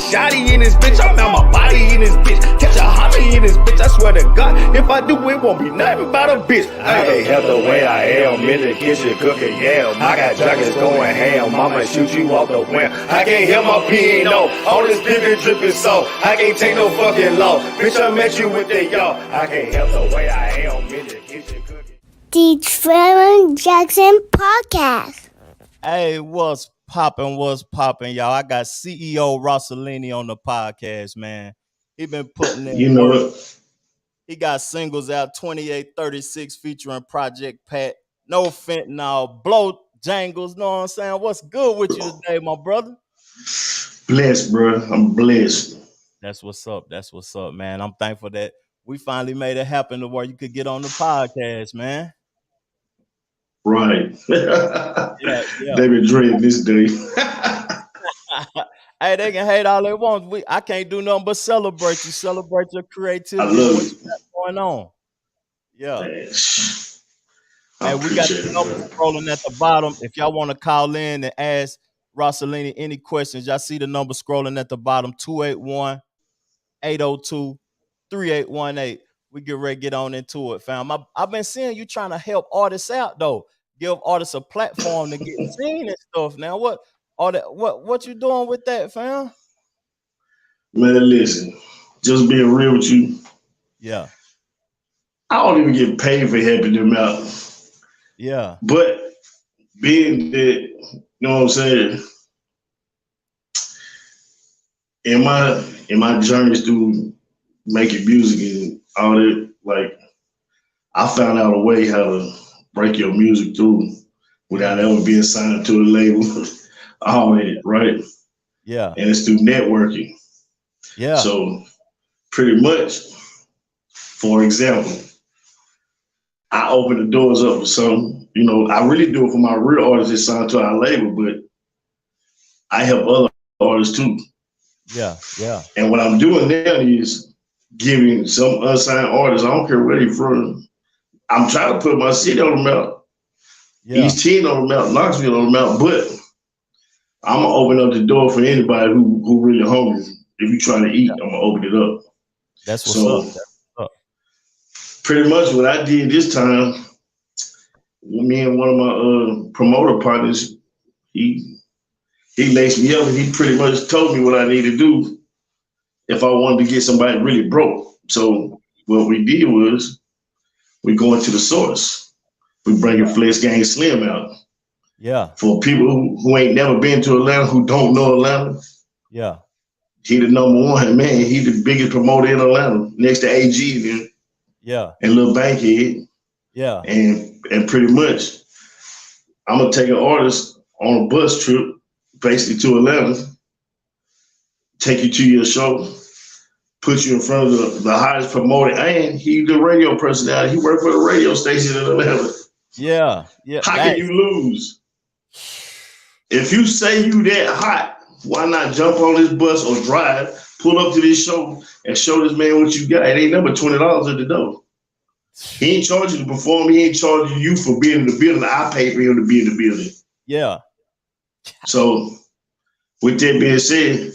shotty in this bitch. I'm out my body in this bitch. Catch a homie in this bitch. I swear to God, if I do, it won't be nothing about a bitch. I can't help the way I am in the kitchen cooking yam. I got jackets going ham. Mama shoot you off the whim. I can't hear my P.A.No. All this dripping so. I can't take no fucking law. Bitch, I met you with the y'all. I can't help the way I am in the kitchen cooking. The Trevor Jackson Podcast. Hey, what's poppin', y'all? I got CEO Rossalini on the podcast, man. He been putting in work. He got singles out, 2836 featuring Project Pat, No Fentanyl, Blow Jangles, know what I'm saying? What's good with you today, my brother? Blessed, bro. I'm blessed. That's what's up, man. I'm thankful that we finally made it happen to where you could get on the podcast, man. Right. Yeah. They been dreaming this day. Hey, they can hate all they want. I can't do nothing but celebrate you. Celebrate your creativity. I love what it. you got going on. Yeah. Man, Hey, we got the numbers scrolling at the bottom. If y'all want to call in and ask Rossalini any questions, y'all see the number scrolling at the bottom, 281-802-3818. We get ready to get on into it, fam. I've been seeing you trying to help artists out, though. Give artists a platform to get seen and stuff. Now, what you doing with that, fam? Man, listen, just being real with you. Yeah. I don't even get paid for helping them out. Yeah. But being that, you know what I'm saying, in my journeys through making music and all that, like, I found out a way how to break your music through without ever being signed to a label. All that, right? Yeah. And it's through networking. Yeah. So pretty much, for example, I open the doors up for some, you know, I really do it for my real artists that signed to our label, but I help other artists too. Yeah. And what I'm doing now is giving some unsigned artists, I don't care where they're from, I'm trying to put my city on the map, East 10 on the map, Knoxville on the map, but I'm gonna open up the door for anybody who really hungry. If you're trying to eat, I'm gonna open it up. That's what's up. Pretty much what I did this time, me and one of my promoter partners, he laced me up and he pretty much told me what I need to do if I wanted to get somebody really broke. So what we did was we go into the source. We bringing Flex Gang Slim out. Yeah. For people who ain't never been to Atlanta, who don't know Atlanta. Yeah. He the number one, man. He the biggest promoter in Atlanta, next to AG then. Yeah. And Lil Bankhead. Yeah. And pretty much, I'm gonna take an artist on a bus trip, basically to Atlanta, take you to your show, put you in front of the highest promoter, and he the radio personality. He worked for the radio station in Atlanta. Yeah. How can you lose? If you say you that hot, why not jump on this bus or drive, pull up to this show, and show this man what you got? It ain't number $20 at the door. He ain't charging you to perform. He ain't charging you for being in the building. I pay for him to be in the building. Yeah. So, with that being said,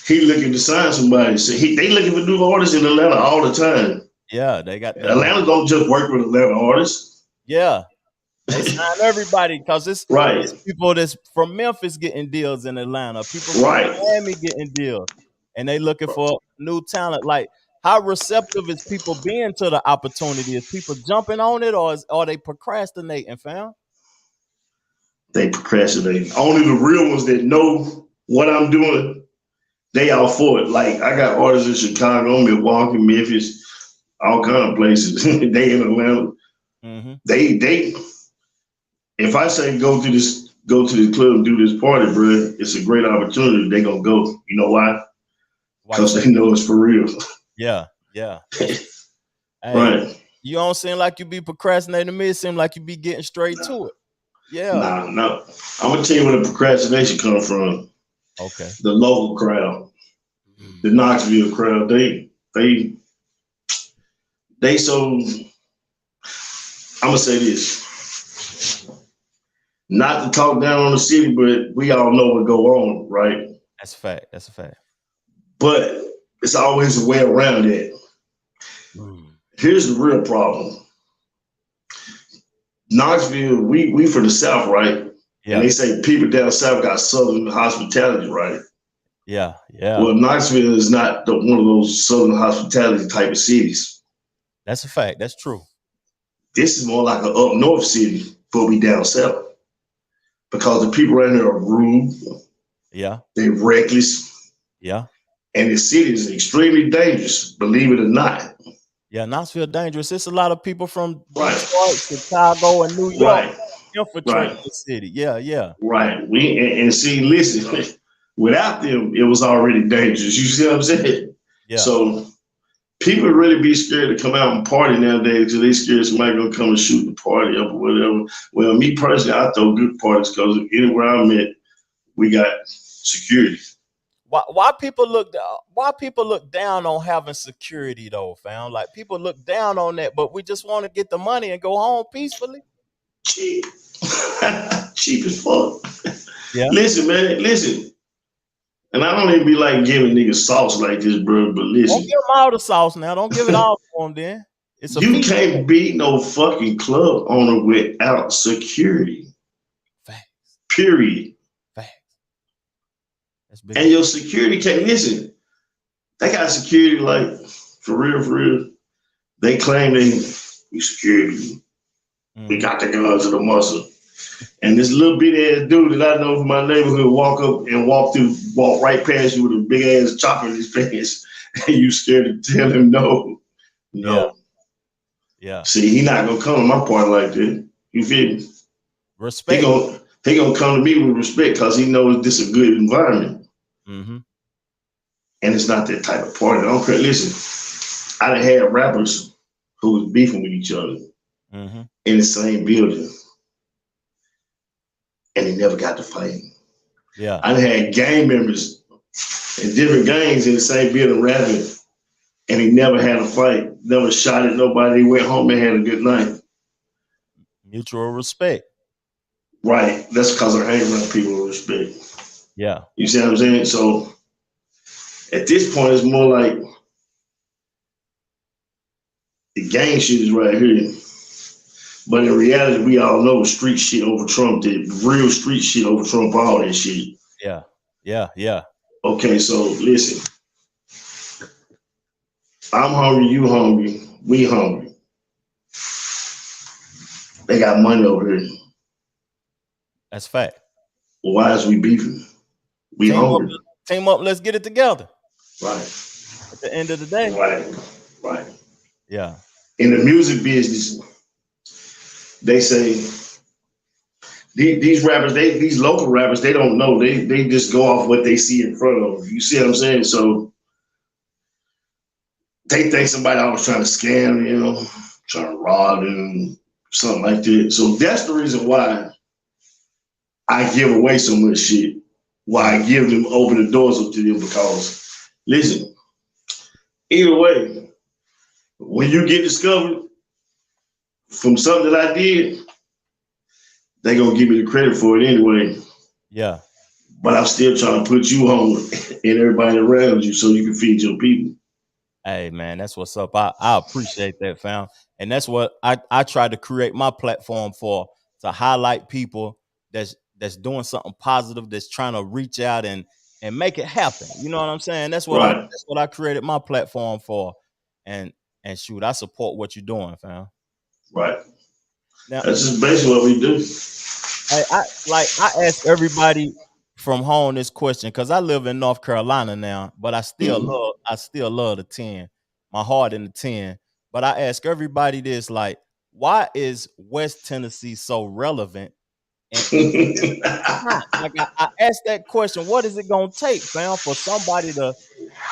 he looking to sign somebody. So they looking for new artists in Atlanta all the time. Yeah, they got that. Atlanta don't just work with Atlanta artists. Yeah. They sign everybody because it's people that's from Memphis getting deals in Atlanta. People from Miami getting deals. And they looking for new talent. Like, how receptive is people being to the opportunity? Is people jumping on it or are they procrastinating, fam? They procrastinating. Only the real ones that know what I'm doing, they all for it. Like, I got artists in Chicago, Milwaukee, Memphis, all kind of places. They in Atlanta. Mm-hmm. They if I say go to the club and do this party, bro, it's a great opportunity. They gonna go. You know why? Because they know it's for real. Yeah. Hey, right. You don't seem like you be procrastinating to me. It seems like you be getting straight to it. Yeah. No. I'm gonna tell you where the procrastination comes from. Okay. The local crowd, the Knoxville crowd. They so. I'm gonna say this. Not to talk down on the city, but we all know what go on, right? That's a fact. But it's always a way around it. Here's the real problem. Knoxville, we from the South, right? Yeah. And they say people down South got Southern hospitality, right? Yeah, yeah. Well, Knoxville is not one of those Southern hospitality type of cities. That's a fact. That's true. This is more like an up north city, but we down South. Because the people around here are rude. Yeah. They're reckless. Yeah. And the city is extremely dangerous, believe it or not. Yeah, Knoxville dangerous. It's a lot of people from Detroit, Chicago, and New York infiltrating the city. Yeah, yeah. Right. And see, listen, without them, it was already dangerous. You see what I'm saying? Yeah. So people really be scared to come out and party nowadays because they scared somebody gonna come and shoot the party up or whatever. Well, me personally, I throw good parties because anywhere I'm at, we got security. Why people look down on having security though, fam? Like people look down on that, but we just want to get the money and go home peacefully. Cheap. Cheap as fuck. Yeah. Listen, man, listen. And I don't even be like giving niggas sauce like this, bro. But listen. Don't give them all the sauce now. Don't give it all for them then. You can't be no fucking club owner without security. Facts. Period. Facts. That's big. And your security can't listen. They got security like for real. They claim we security. We got the guns and the muscle. And this little bitty ass dude that I know from my neighborhood walk up and walk right past you with a big ass chopper in his face, and you scared to tell him no. Yeah. See, he not gonna come to my party like that. You feel me? Respect. He gonna come to me with respect because he knows this is a good environment. Mm-hmm. And it's not that type of party. I don't care. Listen, I done had rappers who was beefing with each other in the same building. And they never got to fight. Yeah. I done had gang members in different gangs in the same building rapping, and they never had a fight, never shot at nobody. They went home and had a good night. Mutual respect. Right. That's because I hang around people with respect. Yeah. You see what I'm saying? So at this point, it's more like the gang shit is right here. But in reality, we all know street shit over Trump did. Real street shit over Trump, all that shit. Yeah. Okay, so listen. I'm hungry, you hungry, we hungry. They got money over here. That's fact. Well, why is we beefing? We hungry. Team up, let's get it together. Right. At the end of the day. Right. Yeah. In the music business, they say these rappers, these local rappers, they don't know. They just go off what they see in front of them. You see what I'm saying? So they think somebody always trying to scam them, trying to rob them, something like that. So that's the reason why I give away so much shit. Why I give them, open the doors up to them, because listen, either way, when you get discovered from something that I did, they gonna give me the credit for it anyway. Yeah. But I'm still trying to put you on and everybody around you so you can feed your people. Hey man, that's what's up. I appreciate that, fam. And that's what I try to create my platform for, to highlight people that's doing something positive, that's trying to reach out and make it happen. You know what I'm saying? That's what I created my platform for. And shoot, I support what you're doing, fam. Right. Now, that's just basically what we do. I ask everybody from home this question because I live in North Carolina now, but I still love the 10, my heart in the 10. But I ask everybody this, like, why is West Tennessee so relevant? And I asked that question, what is it gonna take, fam, for somebody to?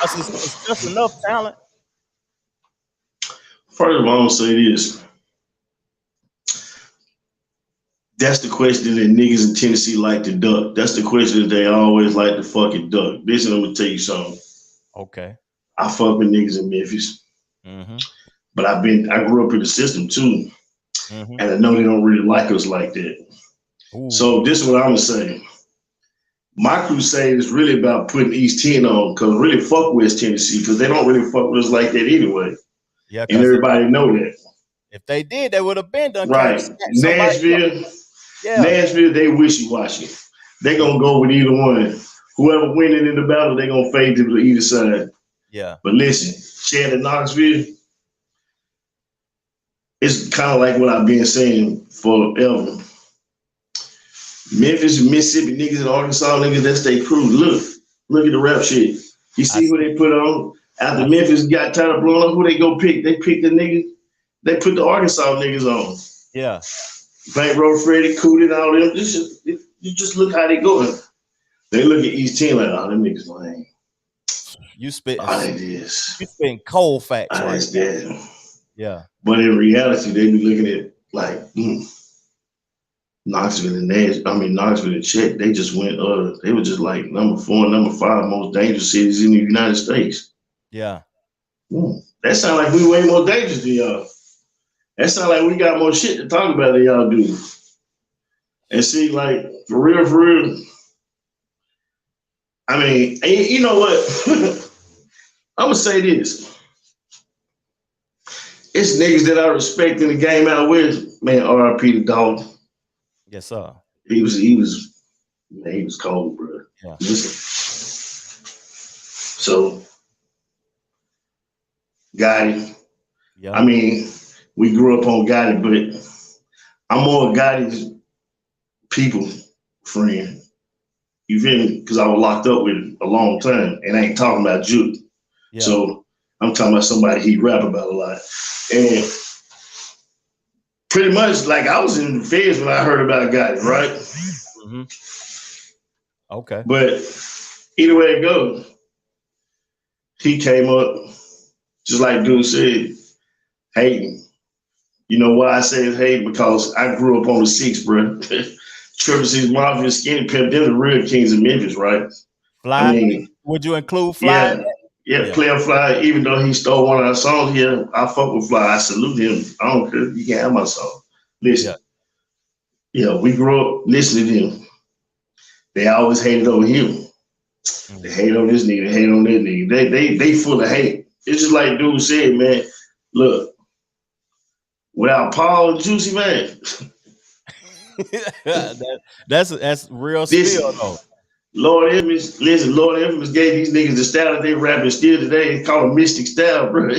It's just enough talent. First of all, I'm gonna say this. That's the question that niggas in Tennessee like to duck. That's the question that they always like to fucking duck. Listen, I'm gonna tell you something. Okay. I fuck with niggas in Memphis. But I grew up in the system too. And I know they don't really like us like that. Ooh. So this is what I'm gonna say. my crusade is really about putting East 10 on, because really fuck West Tennessee, because they don't really fuck with us like that anyway. Yeah, and everybody know that. If they did, they would have been done. Right. Nashville, they wishy-washy. They gonna go with either one. Whoever winning in the battle, they gonna fade to either side. Yeah. But listen, Chad and Knoxville, it's kind of like what I've been saying forever. Memphis and Mississippi niggas and Arkansas niggas, that's their crew. Look at the rap shit. You see who they put on? After Memphis got tired of blowing up, who they go pick? They pick the niggas. They put the Arkansas niggas on. Yeah. Bankroll Freddie, Cootie, and all them. You just look how they going. They look at East 10 like, oh, them niggas lame. You spitting cold facts right there. Yeah. But in reality, they be looking at like Knoxville and Chet, they just went they were just like number 4 and number 5 most dangerous cities in the United States. Yeah. That sound like we way more dangerous than y'all. That sound like we got more shit to talk about than y'all do. And see, like, for real, I mean, you know what? I'm gonna say this. It's niggas that I respect in the game out with. Man, R.I.P. the dog. Yes, sir. He was cold, bro. Yeah. Listen. So, Gotti. Yeah. I mean, we grew up on Gotti, but I'm more Gotti's people friend. You feel me? Because I was locked up with a long time, and I ain't talking about Juke. Yeah. So I'm talking about somebody he rap about a lot. And pretty much, like, I was in the feds when I heard about Gotti, right? Mm-hmm. Okay. But either way it goes, he came up, just like dude said, hating. You know why I say it's hating? Because I grew up on the 6, bro. Trevor C's Mafia, Skinny Pimp, they're the real kings of Memphis, right? Fly, I mean, would you include Fly? Yeah, Player Fly, even though he stole one of our songs here, I fuck with Fly. I salute him. I don't care. You can't have my song. Listen. Yeah, we grew up listening to him. They always hated on him. They hate on this nigga, they hate on that nigga. They full of hate. It's just like dude said, man, look, without Paul and Juicy, man. that's real skill, though. Lord Infamous gave these niggas the style that they rapping still today. It's called a mystic style, bro.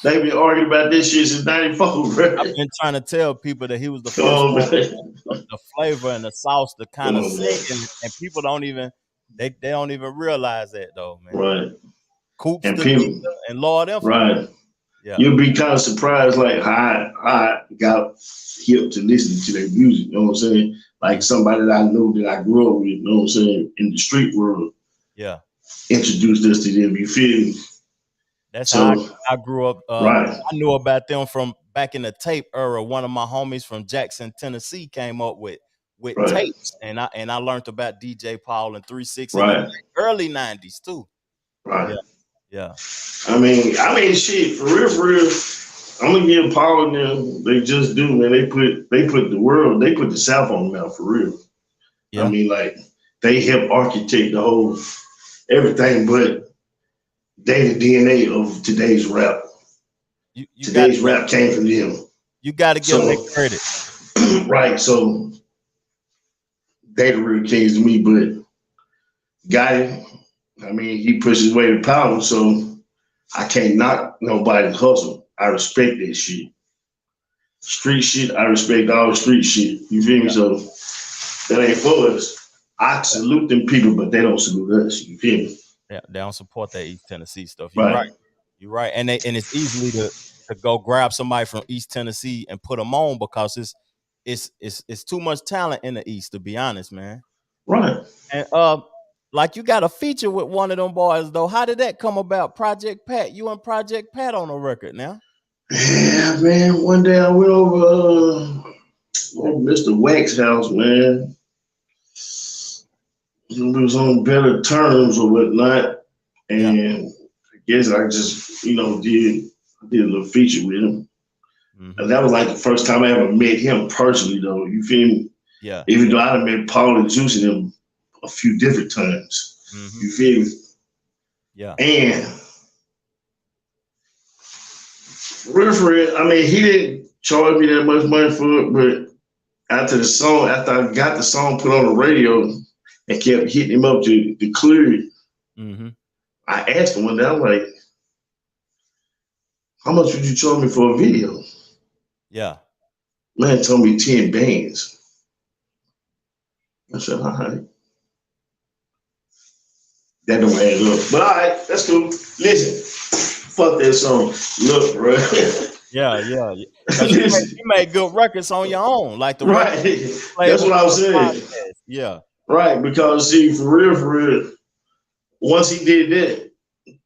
They been arguing about this shit since 94, bro. I've been trying to tell people that he was the first one, the flavor and the sauce to kind of sing, and people don't even they don't even realize that, though, man. Right. Coops and people and Lord Infamous. Right. Yeah. You'll be kind of surprised, like how I got hip to listening to their music. You know what I'm saying? Like somebody that I know that I grew up with. You know what I'm saying? In the street world. Yeah. Introduced us to them. You feel me? That's how I grew up. Right. I knew about them from back in the tape era. One of my homies from Jackson, Tennessee, came up with tapes, and I learned about DJ Paul and 360 in the early '90s too. Right. Yeah. I mean, shit, for real. I'm gonna give Paul and them. They just do, man. They put the South on the map for real. Yeah. I mean, like they help architect the whole everything, but they the DNA of today's rap. Today's rap came from them. You got to give them that credit, right? So they the real kings to me, but Gotti, I mean, he pushed his way to power, so I can't knock nobody's hustle. I respect that shit. Street shit, I respect all the street shit. You feel me? So that ain't for us. I salute them people, but they don't salute us. You feel me? Yeah, they don't support that East Tennessee stuff. You're right. You're right. And it's easily to go grab somebody from East Tennessee and put them on because it's too much talent in the East, to be honest, man. Right. And like you got a feature with one of them boys, though. How did that come about? Project Pat, you and Project Pat on a record now? Yeah, man. One day I went over Mr. Wax's house, man. We was on better terms or whatnot, and I guess I just, did a little feature with him, and that was like the first time I ever met him personally, though. You feel me? Yeah. Even though I done met Paul and Juice and them a few different times. Mm-hmm. You feel me? Yeah. And for real, I mean, he didn't charge me that much money for it, but after I got the song put on the radio and kept hitting him up to clear it, Mm-hmm. I asked him one day, I'm like, how much would you charge me for a video? Yeah. Man told me 10 bands. I said, all right. That don't add up. But all right, that's cool. Listen, fuck that song. Look, bro. Yeah. Because you made good records on your own, like the right. That's what I was saying. Yeah. Right, because see, for real, once he did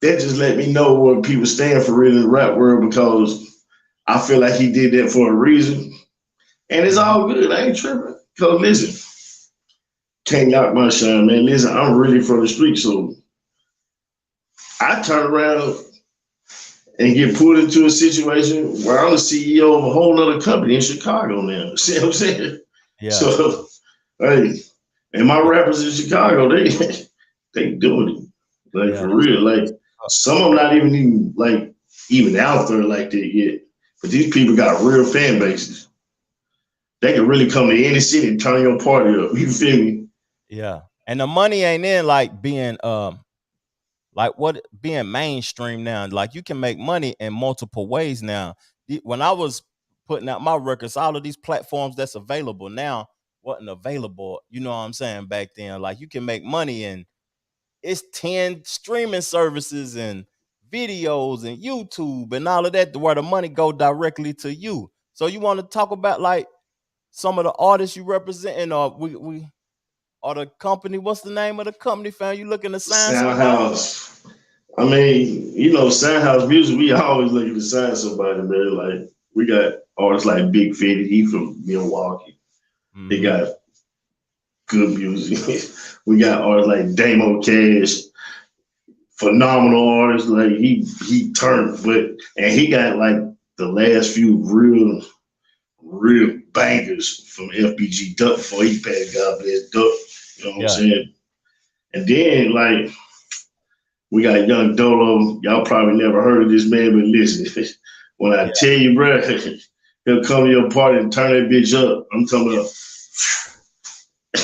that just let me know what people stand for real in the rap world, because I feel like he did that for a reason. And it's all good. I ain't tripping. Because listen, can't knock my shine, man. Listen, I'm really from the street, so I turn around and get put into a situation where I'm the CEO of a whole nother company in Chicago now. See what I'm saying? Yeah. So, hey, and my rappers in Chicago, they doing it. Like, for real. Like, some of them not even out there like that yet. But these people got real fan bases. They can really come to any city and turn your party up. You feel me? Yeah. And the money ain't in like being being mainstream now. Like, you can make money in multiple ways now. When I was putting out my records, all of these platforms that's available now wasn't available, you know what I'm saying, back then. Like, you can make money and it's 10 streaming services and videos and YouTube and all of that, where the money go directly to you. So you want to talk about like some of the artists you representing, or we or the company? What's the name of the company, fam? You looking to sign Soundhouse. I mean, Soundhouse Music, we always looking to sign somebody, man. Like, we got artists like Big Fitty, he from Milwaukee. Mm-hmm. They got good music. We got artists like Damo Cash, phenomenal artist. Like, he turned, and he got like the last few real bangers from FBG Duck before he passed. God bless Duck. You know what I'm saying? And then like we got Young Dolo. Y'all probably never heard of this man, but listen, when I tell you, bro, he'll come to your party and turn that bitch up. I'm talking about,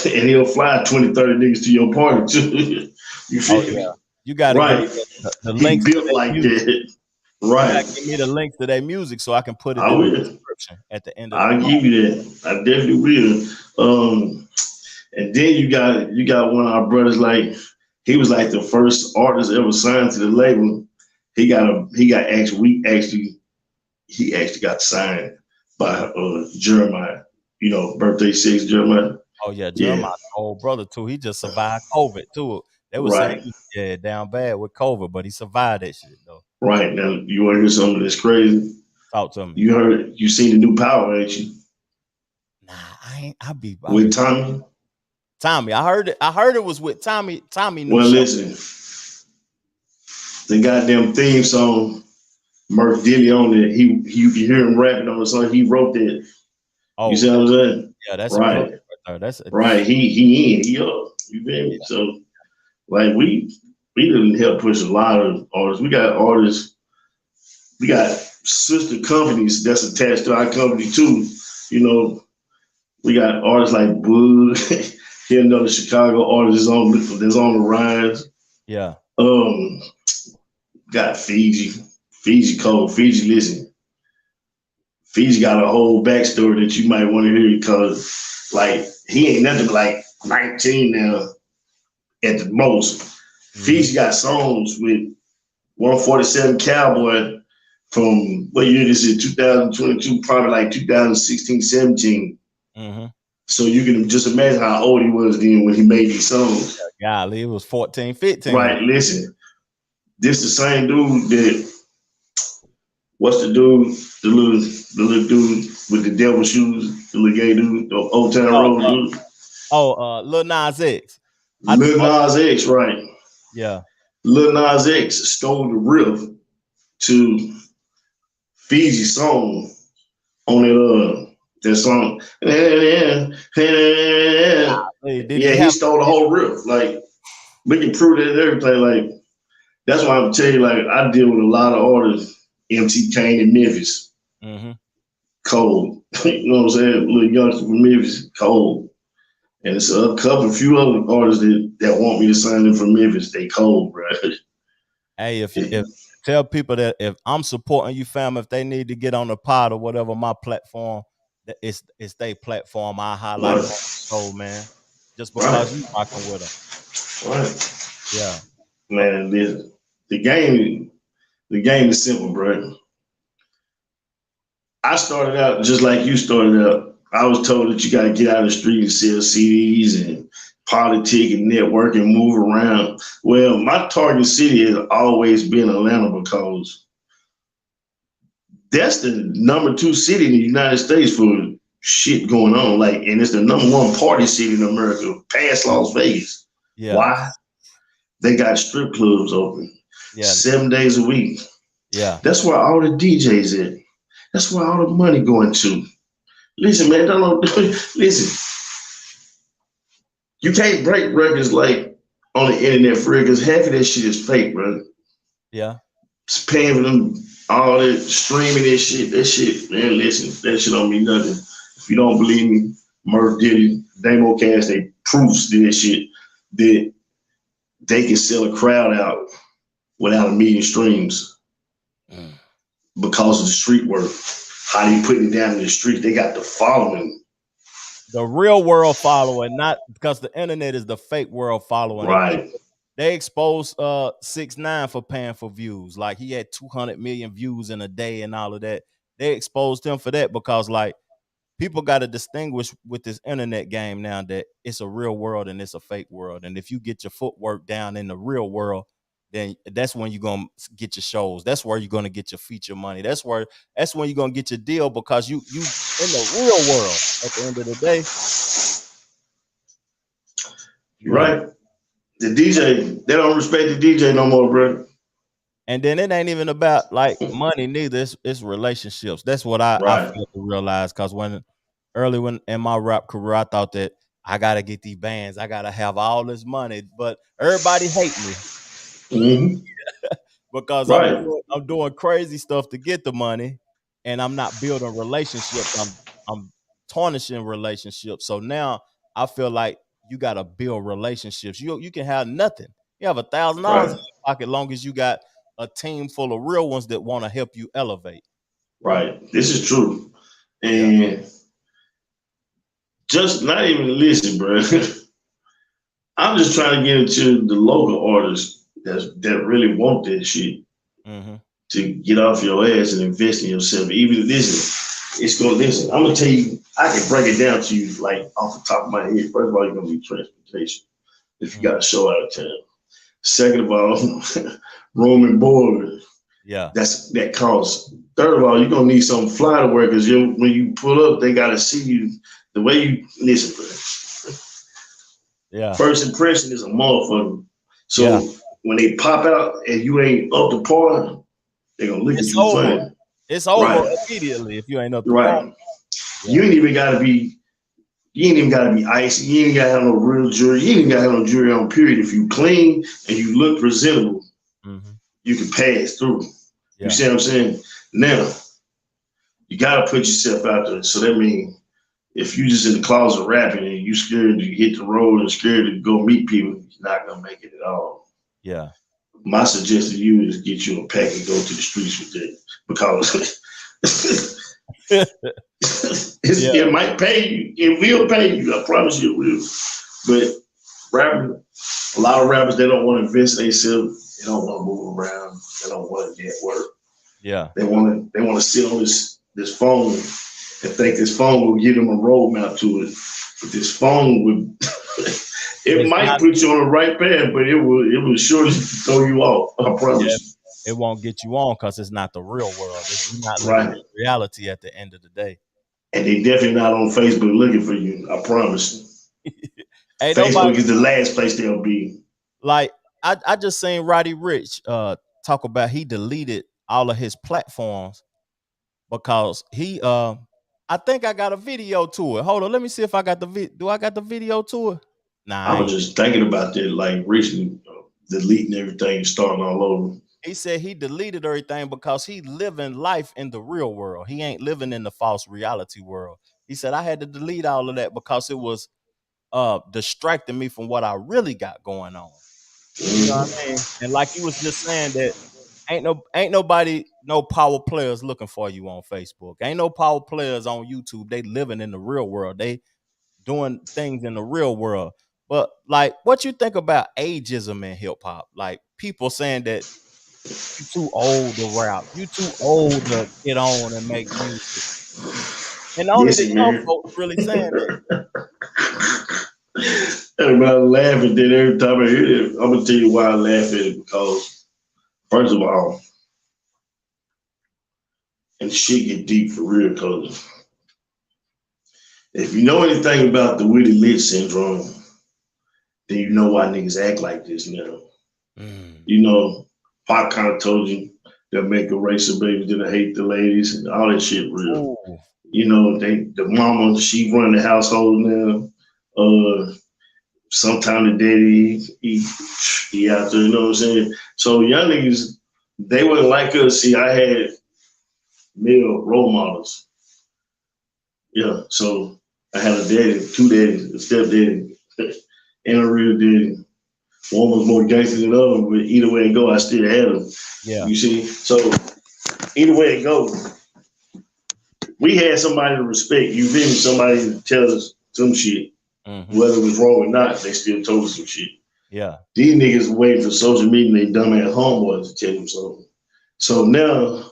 and he'll fly 20, 30 niggas to your party too. You feel me? You got to get the links. He built like that. Right. Give me the links to their music so I can put it in the description at the end of I'll give you that. I definitely will. And then you got one of our brothers, like, he was like the first artist ever signed to the label. He actually got signed by Jeremiah, birthday 6 Jeremiah. Oh yeah, Jeremiah's old brother too. He just survived COVID too. They were saying down bad with COVID, but he survived that shit though. Right. Now, you want to hear something that's crazy? Talk to me. You seen the new Power, ain't you? Nah, I ain't. I be with Tommy. Tommy, I heard it was with Tommy. Well, listen, the goddamn theme song, Murph Dilly on it. You can hear him rapping on the song. He wrote that. Oh, you see what I'm saying? Yeah, that's right. That's right. He up. You feel me? So, like, we didn't help push a lot of artists. We got artists. We got sister companies that's attached to our company too. We got artists like Bud. Here, another Chicago artist that's on the rise. Yeah. Got Fiji Cole. Listen. Fiji got a whole backstory that you might want to hear, because, like, he ain't nothing like 19 now at the most. Mm-hmm. Fiji got songs with 147 Cowboy from, what year this is, 2022, probably like 2016, 17. Mm-hmm. So you can just imagine how old he was then when he made these songs. Golly, it was 14, 15. Right, listen. This the same dude that, what's the dude, the little dude with the devil shoes, the little gay dude, the Old Town Road dude? Lil Nas X. Lil Nas X, right. Yeah. Lil Nas X stole the riff to Fiji's song on that song. Hey, did Yeah, he he have? stole the whole riff. Like we can prove that and everything. Like that's why I'm telling you. Like I deal with a lot of artists. MC Kane in Memphis, cold. You know what I'm saying? Little youngster from Memphis, cold. And it's a few other artists that want me to sign them from Memphis. They cold, bro. Hey, if tell people that if I'm supporting you, fam, if they need to get on the pod or whatever, my platform, that it's their platform. I highlight them on the show, man. Just because you rocking with them. Right. Yeah. Man, the game is simple, bro. I started out just like you started out. I was told that you got to get out of the street and sell CDs and politic and network and move around. Well, my target city has always been Atlanta because that's the number 2 city in the United States for shit going on. Like, and it's the number 1 party city in America, past Las Vegas. Yeah. Why? They got strip clubs open 7 days a week. Yeah. That's where all the DJs at. That's where all the money going to. Listen, man, listen. You can't break records like on the internet for real because half of that shit is fake, bro. Yeah. It's paying for them, all that streaming that shit. That shit, man, listen, that shit don't mean nothing. If you don't believe me, Murph did it, Damo Cash, they proofs to that shit that they can sell a crowd out without a million streams because of the street work. How they putting it down in the street, they got the following. The real world following, not because the internet is the fake world following. Right. They exposed 6ix9ine for paying for views. Like he had 200 million views in a day and all of that. They exposed him for that because like people got to distinguish with this internet game now that it's a real world and it's a fake world. And if you get your footwork down in the real world, then that's when you're gonna get your shows. That's where you're gonna get your feature money. That's when you're gonna get your deal because you in the real world at the end of the day. Right. The DJ, they don't respect the DJ no more, bro. And then it ain't even about like money neither. It's relationships. That's what I feel to realize. Cause when in my rap career, I thought that I gotta get these bands, I gotta have all this money, but everybody hate me. Because I'm doing crazy stuff to get the money, and I'm not building relationships. I'm tarnishing relationships. So now I feel like you gotta build relationships. You can have nothing. You have $1,000 in your pocket, long as you got a team full of real ones that want to help you elevate. Right. This is true. And just not even listen, bro. I'm just trying to get into the local artists that really want that shit to get off your ass and invest in yourself. Even if it's gonna listen. I'm gonna tell you, I can break it down to you like off the top of my head. First of all, you're gonna be transportation if you got a show out of town. Second of all, room and board. Yeah, that costs. Third of all, you're gonna need some fly to wear because when you pull up, they gotta see you the way you listen, bro. Yeah. First impression is a motherfucker. So when they pop out and you ain't up to par, they're gonna look at you funny. It's over immediately if you ain't up to par. You ain't even gotta be icy. You ain't gotta have no real jewelry. You ain't gotta have no jewelry on, period. If you clean and you look presentable, you can pass through. You see what I'm saying? Now, you gotta put yourself out there. So that means if you just in the closet rapping and you scared to hit the road and scared to go meet people, you're not gonna make it at all. Yeah. My suggestion to you is get you a pack and go to the streets with that because it might pay you. It will pay you. I promise you it will. But a lot of rappers, they don't want to invest in themselves. They don't want to move around. They don't want to network. Yeah. They want to sit on this phone and think this phone will give them a roadmap to it. But this phone would it might put you on the right path, but it will surely throw you off. I promise you. It won't get you on because it's not the real world. You're not living in reality at the end of the day. And they definitely not on Facebook looking for you. I promise. Hey, Facebook is the last place they'll be. Like I just seen Roddy Ricch talk about he deleted all of his platforms because he I think I got a video to it. Hold on, let me see if I got the do I got the video to it? Nah, I was just thinking about that, like recently, deleting everything and starting all over. he said he deleted everything because he living life in the real world. He ain't living in the false reality world. He said I had to delete all of that because it was distracting me from what I really got going on. You know what I mean? And like you was just saying that ain't nobody, no power players looking for you on Facebook. Ain't no power players on YouTube. They living in the real world. They doing things in the real world. But like, what you think about ageism in hip hop? Like people saying that you too old to rap, you too old to get on and make music, and only the Listen, young man. folks really saying that. Everybody laughing. Then every time I hear it, I'm gonna tell you why I laugh at it, because first of all, and shit get deep for real, because if you know anything about the Willie Lit syndrome, then you know why niggas act like this now. You know, Pop kind of told you they'll make a race of babies that hate the ladies and all that shit real. Ooh. You know, the mama, she run the household now. Sometimes the daddy, he out there, you know what I'm saying? So young niggas, they wouldn't like us. See, I had male role models. Yeah, so I had a daddy, two daddies, a stepdaddy, and a real daddy. One was more gangster than the other, but either way it go, I still had him. Yeah. You see? So either way it go, we had somebody to respect. You feel me? Somebody to tell us some shit. Whether it was wrong or not, they still told us some shit. Yeah. These niggas waiting for social media and they dumbass homeboys to tell them something. So now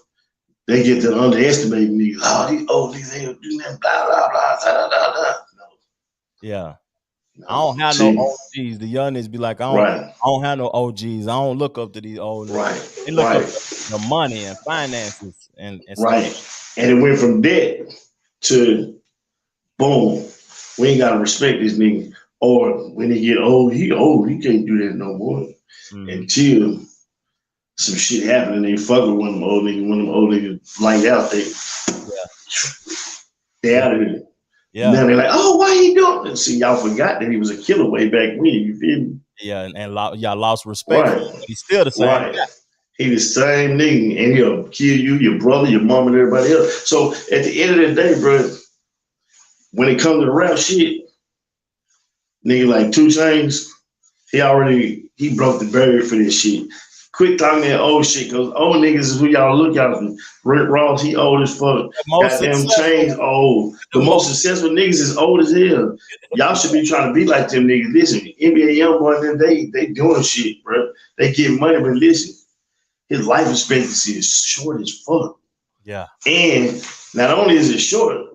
they get to underestimate me. Oh, these old niggas ain't doing that, blah, blah, blah, blah, blah, blah. No. Yeah. No. I don't have See? no OGs. The young niggas be like, I don't have no OGs. I don't look up to these old niggas. Right. They look up to the money and finances and right. stuff. And it went from that to boom. We ain't gotta respect this nigga. Or when they get old, he can't do that no more. Until some shit happened and they fuck with one of them old niggas light out, they out of here. Yeah. Now they're like, oh, why he doing this? See, y'all forgot that he was a killer way back when, you feel me? Yeah, and y'all lost respect. Right. But he's still the same guy. He the same nigga, and he'll kill you, your brother, your mom, and everybody else. So at the end of the day, bro, when it comes to the rap shit, nigga like 2 Chainz, he broke the barrier for this shit. Quit talking that old shit, because old niggas is who y'all look out for. Rick Ross, he old as fuck. Goddamn Chainz old. The most successful niggas is old as hell. Y'all should be trying to be like them niggas. Listen, NBA YoungBoy, they doing shit, bro. They getting money, but listen, his life expectancy is short as fuck. Yeah. And not only is it short,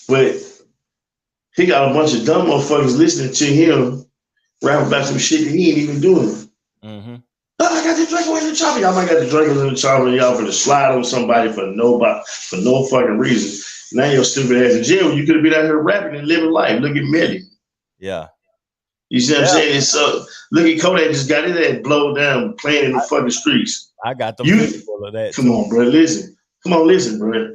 but he got a bunch of dumb motherfuckers listening to him rap about some shit that he ain't even doing. I got the Drake in the chopper. Y'all might got the Drake in the chopper and y'all finna slide on somebody for no fucking reason. Now your stupid ass in jail. You could have been out here rapping and living life. Look at Melly. Yeah. You see what I'm saying? And so look at Kodak just got his ass blown down playing in the fucking streets. I got the visual of that. Come on, bro. Listen. Come on, listen, bro.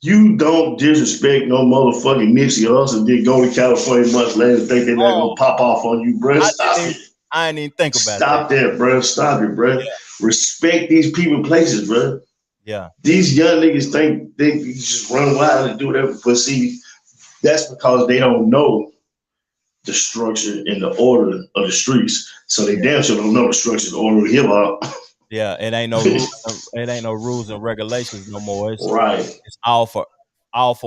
You don't disrespect no motherfucking Nipsey Hussle. Then go to California months later and think they're not gonna pop off on you, bro. Stop it. I didn't even think about Stop that, bro. Stop it, bro. Yeah. Respect these people places, bro. Yeah. These young niggas think they just run wild and do whatever. But see, that's because they don't know the structure and the order of the streets. So they damn sure don't know the structure and the order of hip hop. Yeah, it ain't no rules, it ain't no rules and regulations no more. It's It's all for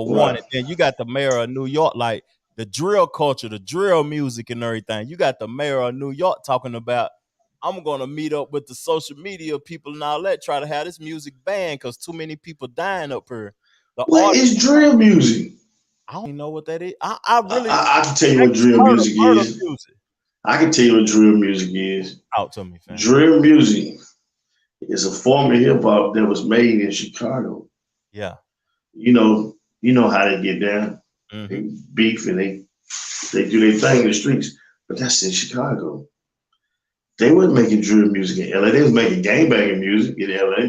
one. And then you got the mayor of New York, like the drill culture, the drill music and everything. You got the mayor of New York talking about, I'm gonna meet up with the social media people and all that, try to have this music banned because too many people dying up here. What is drill music? I don't even know what that is. I really I can tell you what drill music is. I can tell you what drill music is. Out to me, fam. Drill music is a form of hip hop that was made in Chicago. Yeah. You know how they get down. They beef and they do their thing in the streets. But that's in Chicago. They weren't making drill music in LA. They was making gangbanging music in LA,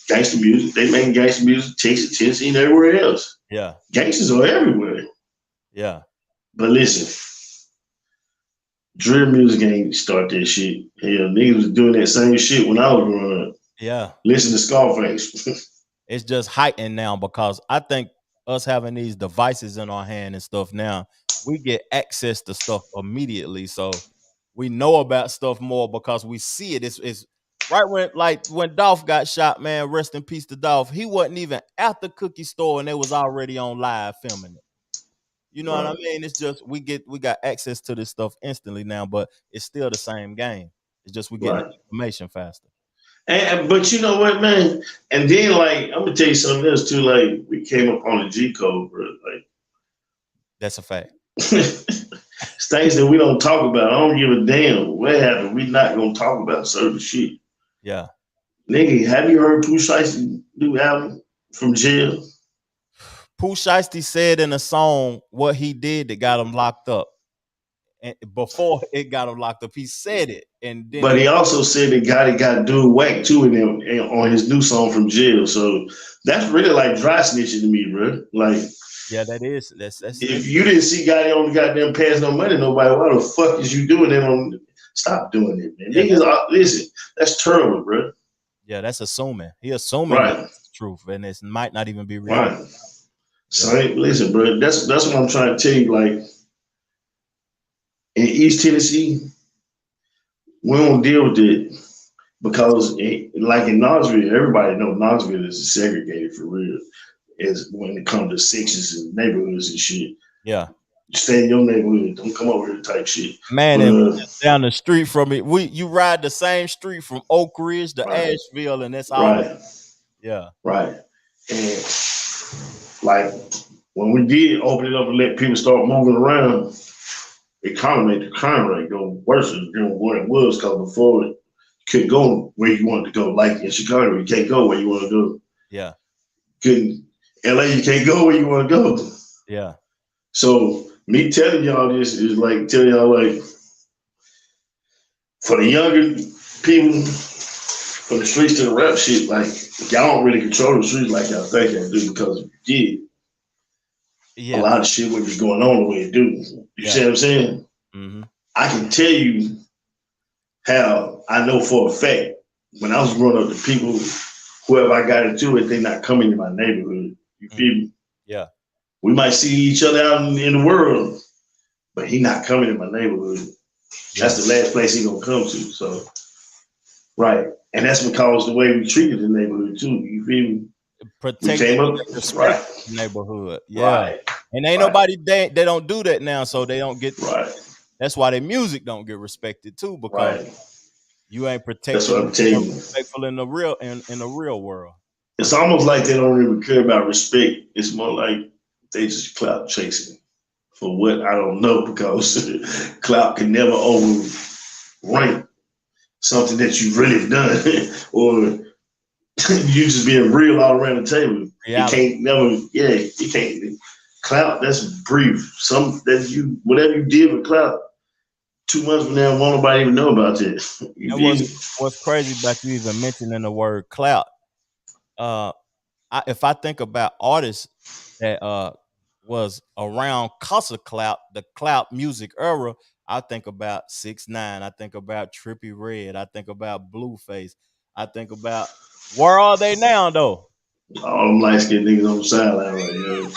gangster music. They making gangster music, Texas, Tennessee, and everywhere else. Yeah. Gangsters are everywhere. Yeah. But listen, drill music ain't start that shit. Hell, niggas was doing that same shit when I was growing up. Yeah. Listen to Scarface. It's just heightened now because I think us having these devices in our hand and stuff now, we get access to stuff immediately. So we know about stuff more because we see it. It's right when Dolph got shot, man, rest in peace to Dolph. He wasn't even at the cookie store and they was already on live filming it. You know what I mean? It's just we got access to this stuff instantly now, but it's still the same game. It's just we getting the information faster. But you know what, man? And then like I'm gonna tell you something else too. Like we came up on the G code, bro. Like that's a fact. Things that we don't talk about. I don't give a damn what happened. We not gonna talk about certain shit. Yeah. Nigga, have you heard Pooh Shiesty new album from jail? Pooh Shiesty said in a song what he did that got him locked up. And before it got him locked up, he said it. And then but he also said that Gotti got dude whack too in him on his new song from jail. So that's really like dry snitching to me, bro. Like, yeah, that is. That's if you didn't see Gotti on the goddamn pass no money, nobody, why the fuck is you doing that on? Stop doing it, man. Yeah, Niggas, listen, that's terrible, bro. Yeah, that's assuming. He assuming that's the truth, and it might not even be real. Right. So listen, bro. That's what I'm trying to tell you. Like in East Tennessee, we don't deal with it because, like in Knoxville, everybody knows Knoxville is segregated for real. Is when it comes to sections and neighborhoods and shit. Yeah. Stay in your neighborhood. Don't come over here type shit. Man, and down the street from it, you ride the same street from Oak Ridge to Asheville, and that's all. Yeah. Right. And like when we did open it up and let people start moving around, it kind of made the crime rate go worse than what it was, because before you couldn't go where you wanted to go. Like in Chicago, you can't go where you want to go. Yeah. Couldn't LA, you can't go where you want to go. Yeah. So me telling y'all this is like telling y'all, like, for the younger people, from the streets to the rap shit, like y'all don't really control the streets like y'all think y'all do, because if you did, a lot of shit would be going on the way it do. You see what I'm saying? Mm-hmm. I can tell you how I know for a fact when I was growing up, the people, whoever I got into it, they not coming to my neighborhood. You feel me? Yeah. We might see each other out in the world, but he not coming in my neighborhood. That's the last place he gonna come to. So, right. And that's because the way we treated the neighborhood too. You feel me? Protect the neighborhood. Yeah. Right. And ain't nobody, they don't do that now, so they don't get That's why their music don't get respected too, because you ain't protected. That's what I'm telling you. Respectful in the real world. It's almost like they don't really care about respect. It's more like they just clout chasing. For what, I don't know, because clout can never overrank something that you've really done, or you just being real all around the table. You can't. Clout, that's brief. Whatever you did with clout, 2 months from now, won't nobody even know about that. What's crazy about you even mentioning the word clout? If I think about artists that was around cause of clout, the clout music era, I think about 6ix9ine, I think about Trippie Redd, I think about Blueface, I think about, where are they now though? All them light skinned niggas on the sideline right here.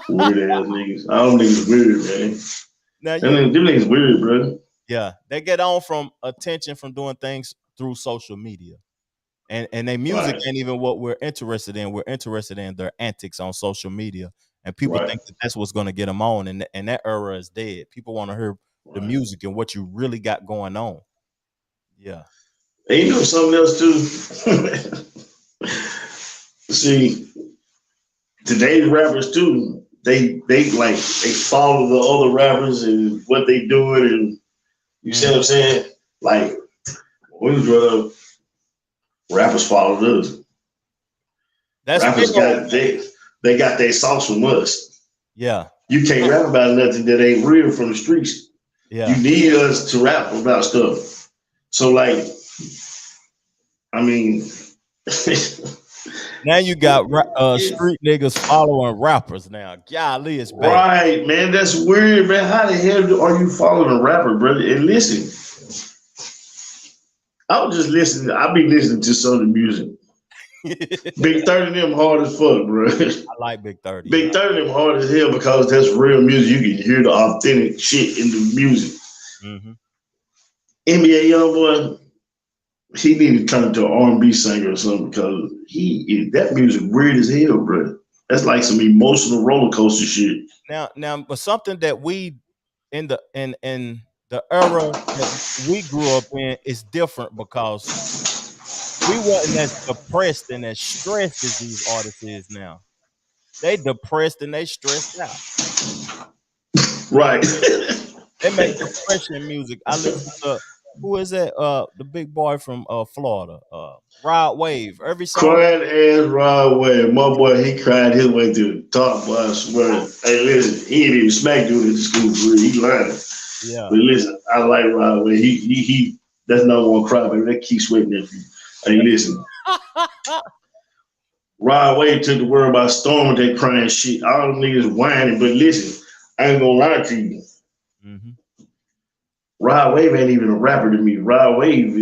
Weird ass niggas. All them niggas weird, man. Them niggas weird, bro. Yeah, they get on from attention from doing things through social media. And their music ain't even what we're interested in. We're interested in their antics on social media. And people think that that's what's going to get them on. And that era is dead. People want to hear the music and what you really got going on. Yeah. And you know something else too? See, today's rappers too, they follow the other rappers and what they doing, and you see what I'm saying? Like when we grew up, rappers followed us. Rappers they got their sauce from us. Yeah. You can't rap about nothing that ain't real from the streets. Yeah. You need us to rap about stuff. So like, I mean, Now you got street niggas following rappers now. Golly, it's bad. Right, man. That's weird, man. How the hell are you following a rapper, brother? And listen, I was just listening. I be listening to some of the music. Big 30 them hard as fuck, bro. I like Big 30. Big 30 them hard as hell because that's real music. You can hear the authentic shit in the music. Mm-hmm. NBA YoungBoy, he need to turn to an R&B singer or something because that music weird as hell, bro. That's like some emotional roller coaster shit. Now, but something that we in the era that we grew up in is different because we wasn't as depressed and as stressed as these artists is now. They depressed and they stressed out. Right. They make depression music. I listen to who is that? The big boy from Florida, Rod Wave. Every song. Crying ass Rod Wave. My boy, he cried his way to the top, boy. I swear. Hey, listen, he ain't even smack dude at the school for real. He lying. Yeah. But listen, I like Rod Wave. He that's number one cry, baby. That keep sweating at you. Hey, listen. Rod Wave took the world by storm with that crying shit. All them niggas whining, but listen, I ain't gonna lie to you. Mm-hmm. Rod Wave ain't even a rapper to me. Rod Wave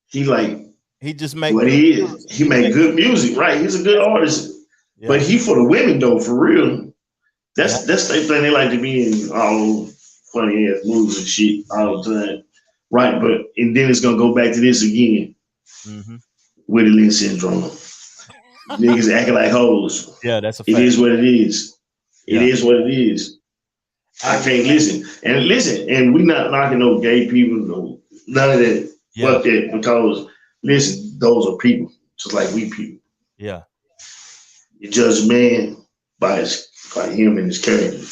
he just make what he is. He make good music, right? He's a good artist. Yeah. But he for the women though, for real. That's the thing. They like to be in all funny ass movies and shit all the time. Right, but and then it's gonna go back to this again. Mm-hmm. With the Lynch syndrome. Niggas acting like hoes. Yeah, that's a fact. It is what it is. It is what it is. I can't listen. And we not knocking no gay people, no none of that. Yeah. Fuck that. Because listen, those are people, just like we people. Yeah. You judge a man by him and his character,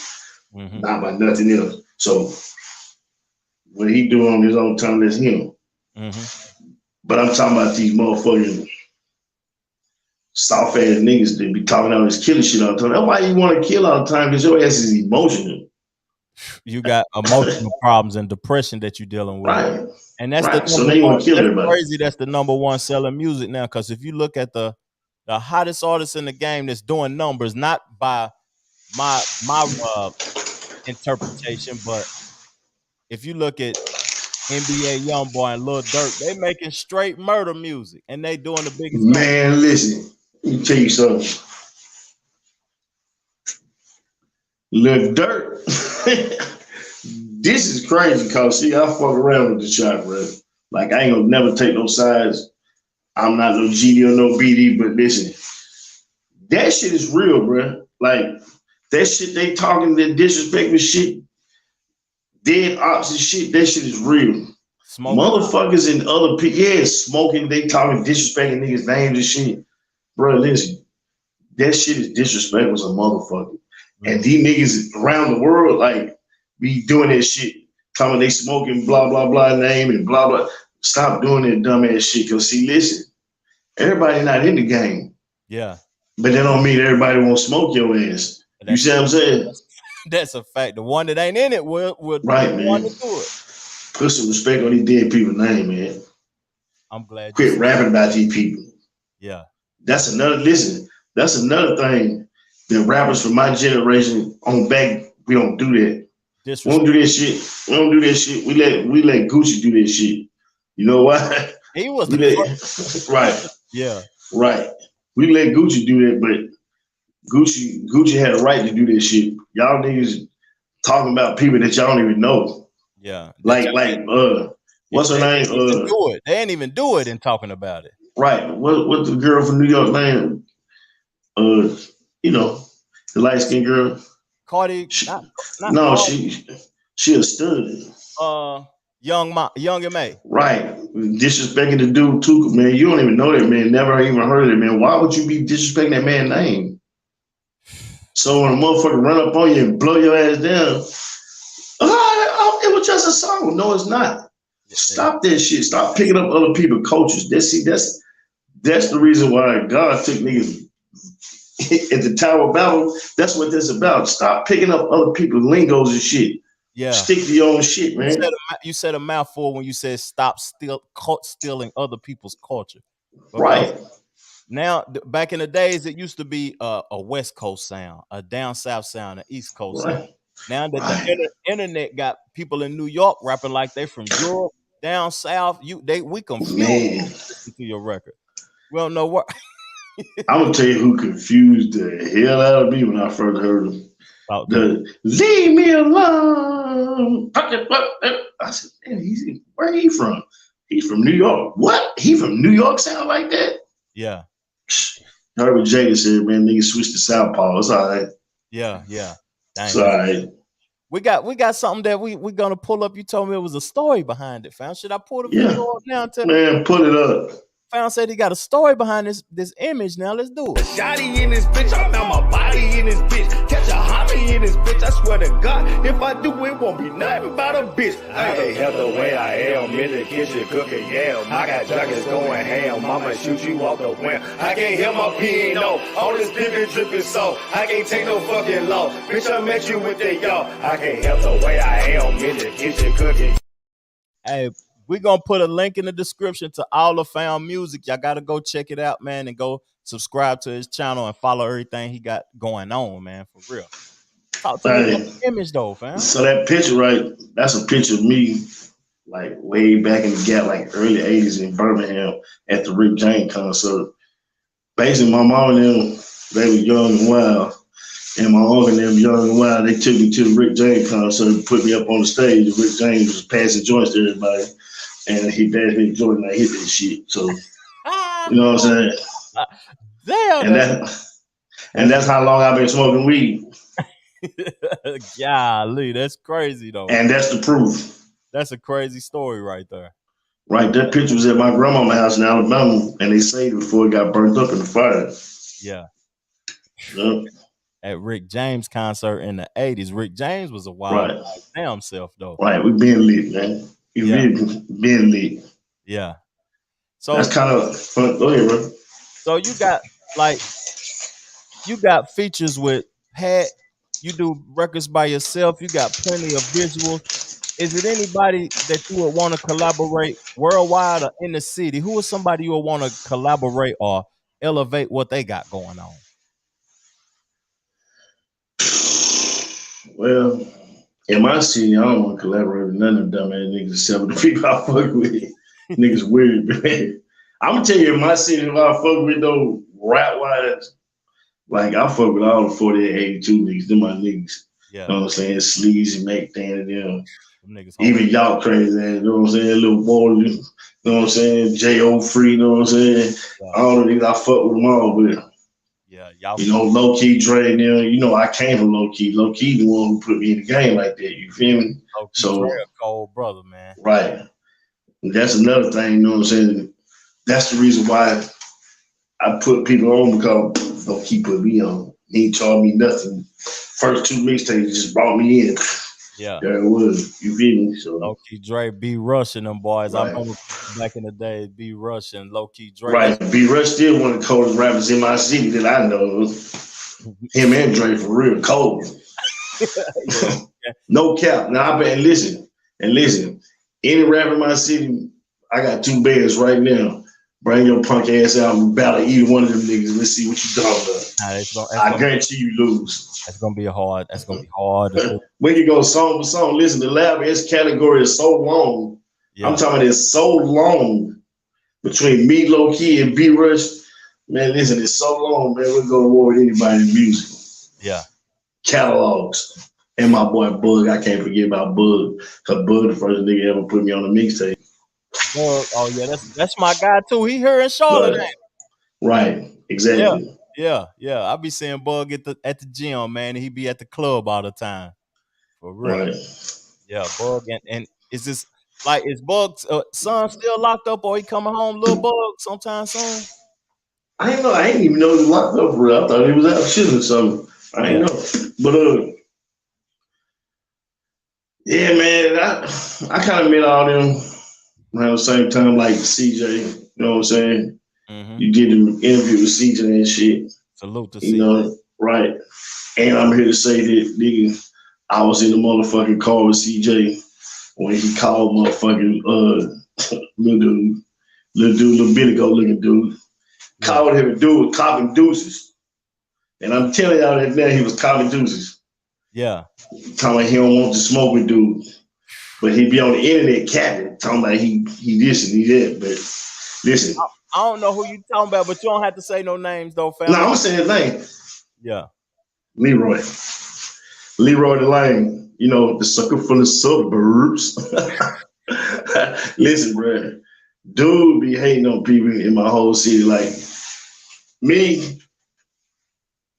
not by nothing else. So what he do on his own time, that's him. Mm-hmm. But I'm talking about these motherfucking soft ass niggas that be talking all this killing shit all the time. That's why you want to kill all the time, because your ass is emotional. You got emotional problems and depression that you're dealing with. Right. And that's so they want to kill everybody. Crazy. That's the number one selling music now. Because if you look at the hottest artists in the game that's doing numbers, not by my interpretation, but if you look at NBA YoungBoy and Lil Durk, they making straight murder music, and they doing the biggest. Man, listen, let me tell you something. Lil Durk, this is crazy because see, I fuck around with the shot, bro. Like I ain't gonna never take no sides. I'm not no GD or no BD, but listen, that shit is real, bro. Like that shit they talking, that disrespectful shit. Dead ops and shit, that shit is real. Smoking. Motherfuckers and other people, smoking, they talking, disrespecting niggas' names and shit. Bro, listen, that shit is disrespectful as a motherfucker. And these niggas around the world, like, be doing that shit, talking they smoking blah, blah, blah name and blah, blah. Stop doing that dumbass shit, because see, listen, everybody not in the game. Yeah. But that don't mean everybody won't smoke your ass. You see what I'm saying? That's a fact. The one that ain't in it would right, man. Want to do it. Put some respect on these dead people's name, man. I'm glad. Quit rapping about these people. Yeah. That's another thing that rappers from my generation on back, we don't do that. We don't do that shit. We let Gucci do that shit. You know why? He was right. Yeah. Right. We let Gucci do that, but Gucci had a right to do this shit. Y'all niggas talking about people that y'all don't even know. Yeah. Like what's her name? They ain't even do it in talking about it. Right. What's the girl from New York name? You know, the light skinned girl. Cardi. No, she a stud. Young and May. Right. Disrespecting the dude too, man. You don't even know that man. Never even heard of that man. Why would you be disrespecting that man's name? So when a motherfucker run up on you and blow your ass down, it was just a song. No, it's not. Stop that shit. Stop picking up other people's cultures. That's the reason why God took niggas at the Tower of Babel. That's what that's about. Stop picking up other people's lingos and shit. Yeah. Stick to your own shit, man. You said a mouthful when you said stop stealing other people's culture. Right. Now, back in the days, it used to be a West Coast sound, a down South sound, an East Coast sound. Right. Now that Right. the internet got people in New York rapping like they from Europe, down South, we confused Man, listen to your record. We don't know what. I'm gonna tell you who confused the hell out of me when I first heard him. About The leave me alone. I said, man, where he from? He's from New York. What? He from New York sound like that? Yeah. Herbert Jada said, man, nigga switch to Southpaw. It's all right. Yeah. Dang, It's all right. We got something that we're gonna pull up. You told me it was a story behind it, fam. Should I pull the video up now? Man, put it up. Fam said he got a story behind this image. Now let's do it. Shotty in this bitch, I'm out my body in this bitch. Catch a homie in this bitch, I swear to God. If I do, it won't be nothing about a bitch. I can't help the way I am in the kitchen cooking yam. I got junkies going ham, I'ma shoot you off the whim. I can't hear my P&O, all this pimpin' drippin' so I can't take no fucking loss. Bitch, I met you with the y'all. I can't help the way I am in the kitchen cooking. Hey, we're going to put a link in the description to all the fam music. Y'all got to go check it out, man, and go subscribe to his channel and follow everything he got going on, man, for real. Talk to me about the image, though, fam. So that picture, right, that's a picture of me, like, way back in the gap, like, early 80s in Birmingham at the Rick James concert. Basically, my mom and them, they were young and wild. And my uncle and them, young and wild, they took me to the Rick James concert and put me up on the stage. And Rick James was passing joints to everybody. And he passed me a joint and I hit that shit. So, you know what I'm saying? Damn. And that's how long I've been smoking weed. Golly, that's crazy, though. And that's the proof. That's a crazy story right there. Right, that picture was at my grandmama's house in Alabama, and they saved it before it got burnt up in the fire. Yeah. Yep. At Rick James concert in the 80s. Rick James was a wild damn self, though. Right, we been lit, man. We really been lit. Yeah. So that's kind of fun. Go ahead, bro. So you got features with Pat. You do records by yourself. You got plenty of visuals. Is it anybody that you would want to collaborate worldwide or in the city? Who is somebody you would want to collaborate or elevate what they got going on? Well, in my city, I don't want to collaborate with none of them dumbass niggas except with the people I fuck with. Niggas weird, man. I'm gonna tell you, in my city, who I fuck with though, rap wise, like I fuck with all the 4882 niggas. Them my niggas. Yeah. You know what I'm saying? Sleazy, Make Dan, and them. Niggas even y'all crazy ass, you know what I'm saying? Little boy, you know what I'm saying? J.O. Free, you know what I'm saying? Yeah. All the niggas, I fuck with them all, but y'all, you know, Low Key Dre, you know, I came from Low Key. Low Key the one who put me in the game like that, you feel me? So Dre, a cold brother, man. Right. And that's another thing, you know what I'm saying? That's the reason why I put people on, because Low Key put me on. He ain't charged me nothing. First two mixtapes just brought me in. Yeah. There it was. You feel me? So Low Key Dre, B Rushing them boys. Right. I remember back in the day, B Rushing, Low Key Dre. Right. B Rush still one of the coldest rappers in my city that I know. Him and Dre for real cold. No cap. Now I bet and listen. Any rapper in my city, I got 2 bands right now. Bring your punk ass out and battle either one of them niggas. Let's see what you talking about. I guarantee you lose. That's gonna be hard. That's gonna be hard. When you go song for song, listen, the Lab S category is so long. Yeah. I'm talking about it's so long between me, Low Key, and B Rush. Man, listen, it's so long, man. We'll go to war with anybody in music. Yeah. Catalogs. And my boy Bug, I can't forget about Bug. Because Bug, the first nigga ever put me on the mixtape. Oh yeah, that's my guy too. He here in Charlotte. Right, exactly. Yeah. I be seeing Bug at the gym, man. He be at the club all the time. For real. Right. Yeah, Bug and is this like is Bug's son still locked up or he coming home, little Bug, sometime soon? I ain't know. I ain't even know he was locked up for real. I thought he was out chilling or something. I ain't know. But yeah, man, I kind of met all them around the same time, like CJ, you know what I'm saying? Mm-hmm. You did an interview with CJ and shit. Salute to CJ. You know, right. And I'm here to say that, nigga, I was in the motherfucking car with CJ when he called motherfucking little dude little bitty go looking dude. Called him a dude copping deuces. And I'm telling y'all that now he was copping deuces. Yeah. Talking about he don't want to smoke with dudes. But he be on the internet capping, talking about he this and he that. But listen. I don't know who you talking about, but you don't have to say no names though, fam. No, I'm saying his name. Yeah. Leroy the Lane, you know, the sucker from the suburbs. Listen, bro, dude be hating on people in my whole city. Like me,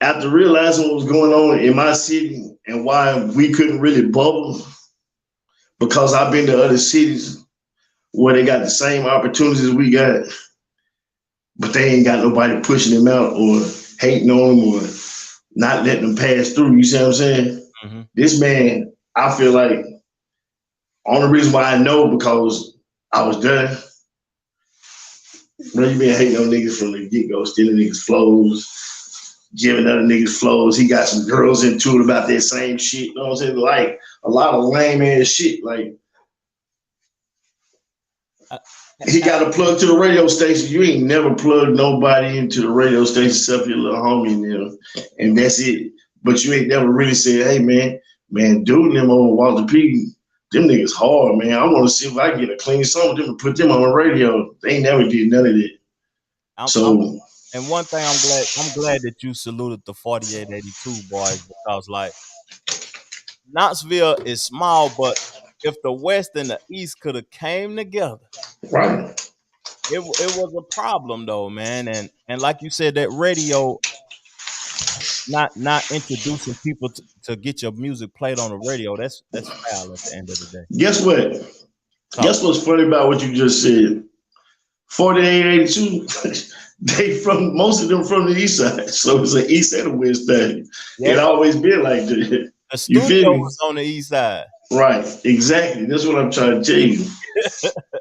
after realizing what was going on in my city and why we couldn't really bubble, because I've been to other cities where they got the same opportunities we got, but they ain't got nobody pushing them out or hating on them or not letting them pass through. You see what I'm saying? Mm-hmm. This man, I feel like, only reason why I know because I was done. Bro, you been hating on niggas from the get-go, stealing niggas' flows, giving other niggas flows. He got some girls into it about that same shit. You know what I'm saying? Like, a lot of lame-ass shit. Like, he got a plug to the radio station. You ain't never plugged nobody into the radio station except your little homie and them. And that's it. But you ain't never really said, hey, man, dude, them on Walter P, them niggas hard, man. I want to see if I can get a clean song with them and put them on the radio. They ain't never did none of that. And one thing I'm glad that you saluted the 4882 boys, because like Knoxville is small, but if the West and the East could have came together, right, it was a problem though, man. And like you said, that radio not introducing people to get your music played on the radio, that's foul at the end of the day. Guess what? Guess what's funny about what you just said? 4882, most of them from the east side. So it's an east and a west thing. Yeah. It always been like that. The studio was on the east side. Right, exactly. That's what I'm trying to tell you.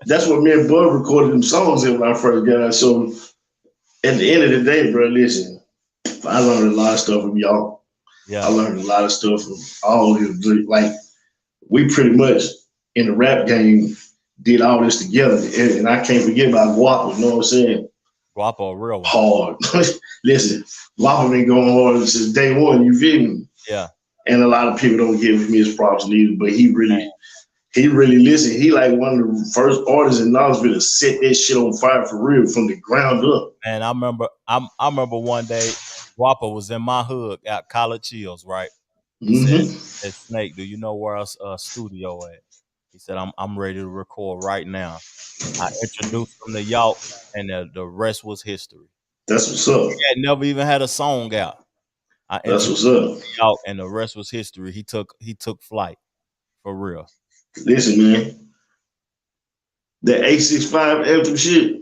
That's what me and Bud recorded them songs in when I first got out. So at the end of the day, bro, listen, I learned a lot of stuff from y'all. Yeah. I learned a lot of stuff from all of you. Like, we pretty much in the rap game did all this together. And I can't forget about Guapo, you know what I'm saying? Guapo, real hard. Listen, Guapo been going hard since day one, you feel me? Yeah. And a lot of people don't give me his props neither, but he really listened. He like one of the first artists in Knoxville to set that shit on fire for real from the ground up. And I remember one day Guapo was in my hood at College Hills, right? He said, Snake, do you know where our studio at? He said, I'm ready to record right now. I introduced him to York, and the rest was history. That's what's up. He had never even had a song out. That's what's up. York, and the rest was history. He took flight for real. Listen, man, that 865 anthem shit.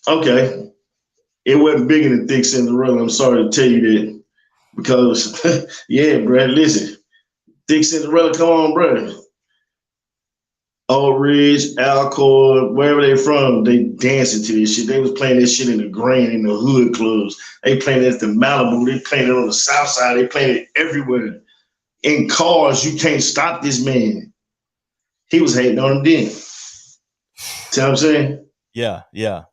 Okay, it wasn't bigger than Thick Cinderella. I'm sorry to tell you that, because yeah, bro. Listen, Thick Cinderella, come on, bro. Old Ridge, Alcor, wherever they from, they dancing to this shit. They was playing this shit in the Grand, in the hood clubs. They playing it at the Malibu. They playing it on the South Side. They playing it everywhere. In cars, you can't stop this man. He was hating on him then. See what I'm saying? Yeah, yeah.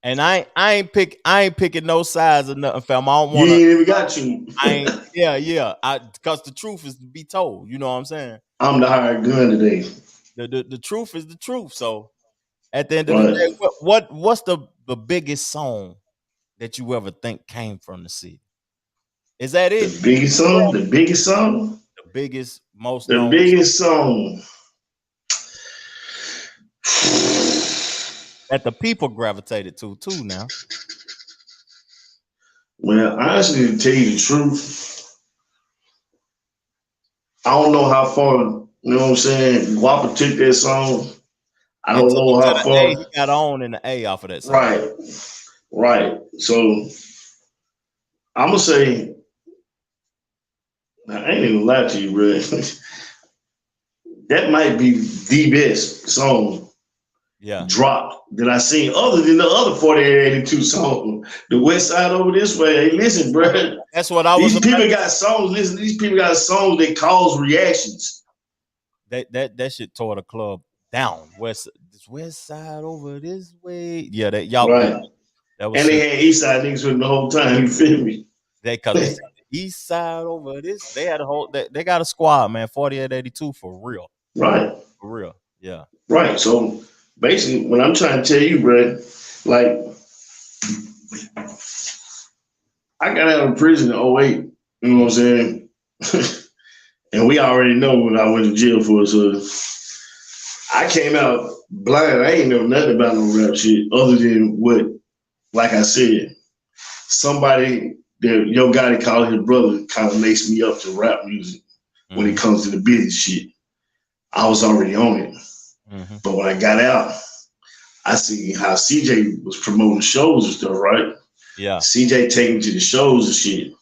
And I ain't picking no sides or nothing, fam. I don't want to. You ain't even got you. Yeah. Because the truth is to be told. You know what I'm saying? I'm the hired gun today. The truth is the truth. So at the end of the day, what's the biggest song that you ever think came from the city? Is that it? The biggest song? The biggest song? The biggest, most the biggest song. That the people gravitated to too now. Well, honestly, to tell you the truth, I don't know how far, you know what I'm saying, Guapa took that song. I don't know how far. He got on in the A off of that song. Right. So I'm going to say, I ain't even gonna lie to you, bro. That might be the best song drop that I seen, other than the other 4882 song. The West Side Over This Way. Hey, listen, bro. That's what I was. These people got songs. Listen, these people got songs that cause reactions. That shit tore the club down west side over this way. Yeah, that y'all. Right. That was And they had East Side niggas with them the whole time. You feel me? because they said the east side over this. They had a whole. They got a squad, man. 4882 for real. Right. For real. Yeah. Right. So basically, what I'm trying to tell you, bro, like I got out of prison in '08. You know what I'm saying? And we already know what I went to jail for. So I came out blind. I ain't know nothing about no rap shit other than what, like I said, somebody that Yo Gotti called his brother kind of laced me up to rap music when it comes to the business shit. I was already on it. Mm-hmm. But when I got out, I see how CJ was promoting shows and stuff, right? Yeah. CJ taking me to the shows and shit.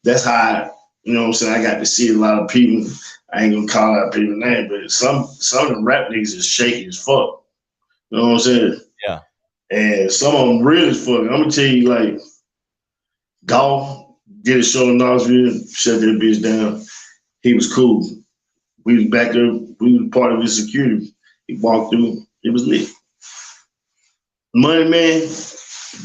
That's how you know what I'm saying, I got to see a lot of people. I ain't gonna call out people's name, but some of the rap niggas is shaky as fuck. You know what I'm saying? Yeah. And some of them real as fuck. I'm gonna tell you, like, Golf did a show in Knoxville, shut that bitch down. He was cool. We was back there. We was part of his security. He walked through. It was lit. Money Man,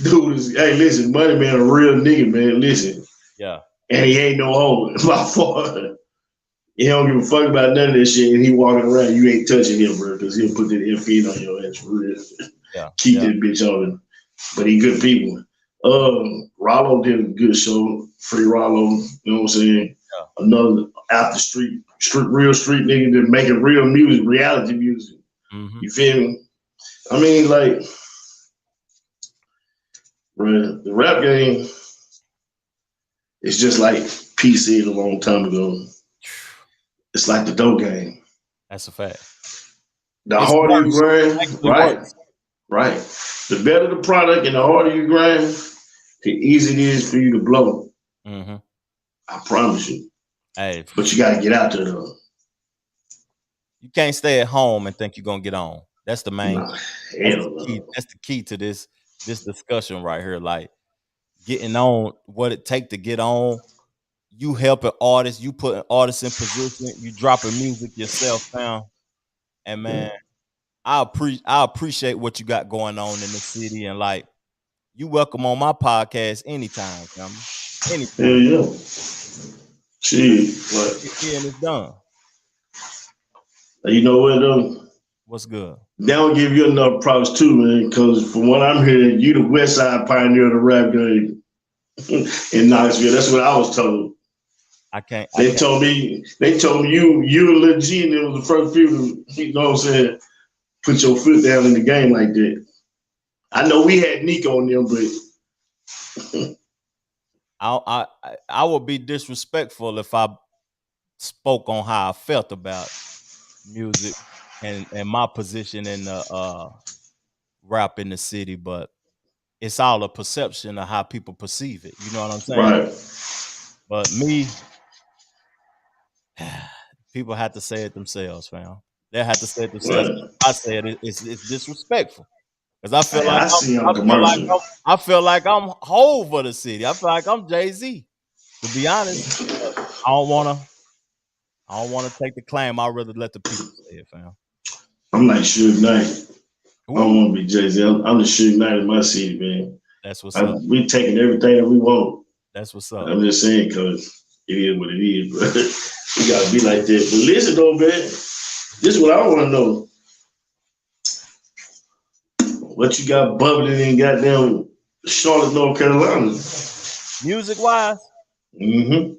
dude is, hey, listen, Money Man a real nigga, man. Listen. Yeah. And he ain't no hoe. My fault. He don't give a fuck about none of this shit. And he walking around, you ain't touching him, bro, because he'll put that MP on your ass for real. Yeah. Keep that bitch on him. But he good people. Rollo did a good show. Free Rollo, you know what I'm saying? Yeah. Another out the street, real street nigga that making real music, reality music. Mm-hmm. You feel me? I mean, like, bro, the rap game is just like P said a long time ago. It's like the dope game. That's a fact. The harder you grind, right. The better the product and the harder you grind, the easier it is for you to blow. Mm-hmm. I promise you. Hey, but you got to get out there, though. You can't stay at home and think you're gonna get on. That's the main. That's the key to this discussion right here. Like getting on, what it take to get on. You helping artists, you putting artists in position, you dropping music yourself down. And man, I appreciate what you got going on in the city. And like, you welcome on my podcast anytime, family. Anytime. Yeah. Shit, what? And it's done. You know what though? What's good? They don't give you enough props too, man. Because from what I'm hearing, you the West Side pioneer of the rap game in Knoxville. That's what I was told. They told me you and Lil G, and it was the first people, you know what I'm saying, put your foot down in the game like that. I know we had Nico on them, but I would be disrespectful if I spoke on how I felt about music and my position in the rap in the city, but it's all a perception of how people perceive it. You know what I'm saying? Right. But me, people have to say it themselves, fam. They have to say it themselves. Right. I said it's disrespectful because I feel I feel like I'm whole for the city. I feel like I'm Jay-Z. To be honest, I don't wanna take the claim. I'd rather let the people say it, fam. I'm like Suge Knight. I don't want to be Jay-Z. I'm the Suge Knight in my city, man. That's what's up. We taking everything that we want. That's what's up. I'm just saying because it is what it is, but we gotta be like that. But listen though, man, this is what I want to know. What you got bubbling in goddamn Charlotte, North Carolina? Music wise? Mm-hmm.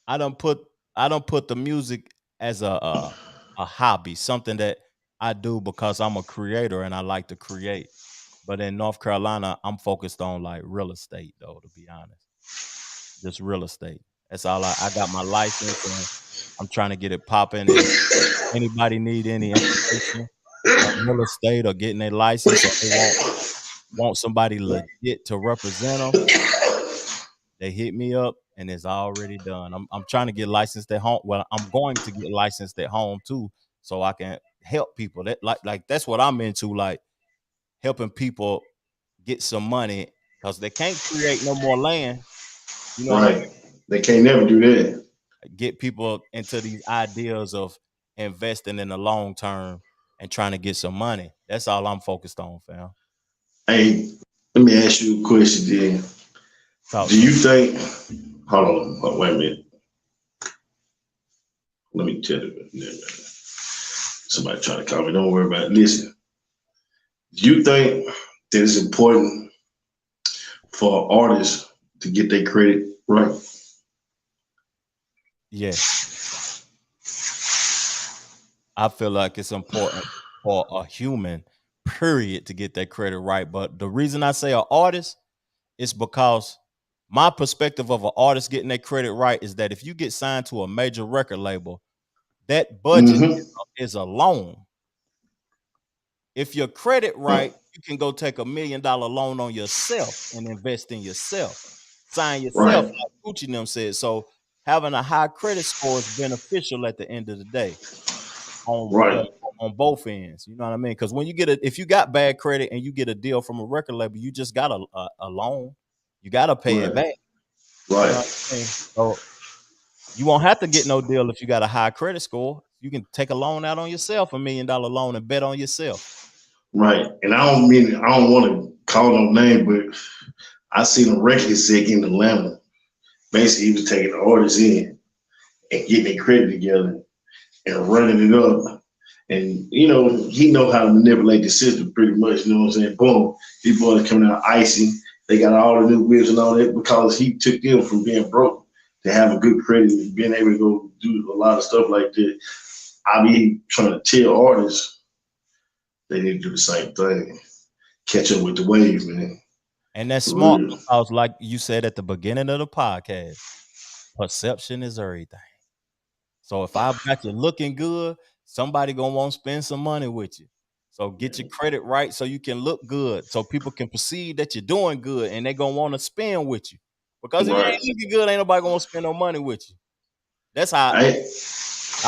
I don't put the music as a hobby, something that I do because I'm a creator and I like to create. But in North Carolina, I'm focused on like real estate, though, to be honest. Just real estate. That's all I got my license and I'm trying to get it popping. If anybody need any information on real estate or getting a license or they want somebody legit to represent them, they hit me up and it's already done. I'm trying to get licensed at home. Well, I'm going to get licensed at home too, so I can help people. That like that's what I'm into, like helping people get some money because they can't create no more land. You know, right? They can't never do that. Get people into these ideas of investing in the long term and trying to get some money. That's all I'm focused on, fam. Hey, let me ask you a question then. Do you think, hold on, wait a minute. Let me tell you. Somebody trying to call me. Don't worry about it. Listen, do you think that it's important for artists to get their credit right? Yes. I feel like it's important for a human, period, to get that credit right. But the reason I say an artist is because my perspective of an artist getting their credit right is that if you get signed to a major record label, that budget is a loan. If your credit right, you can go take $1 million loan on yourself and invest in yourself. Sign yourself, like Gucci and them said. So having a high credit score is beneficial at the end of the day on both ends. You know what I mean? Because when you if you got bad credit and you get a deal from a record label, you just got a loan. You got to pay it back. Right. You know what I mean? So you won't have to get no deal if you got a high credit score. You can take a loan out on yourself, $1 million loan, and bet on yourself. Right. And I don't want to call no name, but I seen a record exec in Atlanta. Basically, he was taking the artists in and getting their credit together and running it up. And, you know, he know how to manipulate the system pretty much. You know what I'm saying? Boom. These boys coming out icy. They got all the new whips and all that because he took them from being broke to having good credit and being able to go do a lot of stuff like that. I be trying to tell artists they need to do the same thing. Catch up with the wave, man. And that's smart because, like you said at the beginning of the podcast, perception is everything. So if I've got you looking good, somebody gonna want to spend some money with you. So get your credit right so you can look good, so people can perceive that you're doing good, and they gonna want to spend with you. Because if you ain't looking good, ain't nobody gonna spend no money with you. That's how.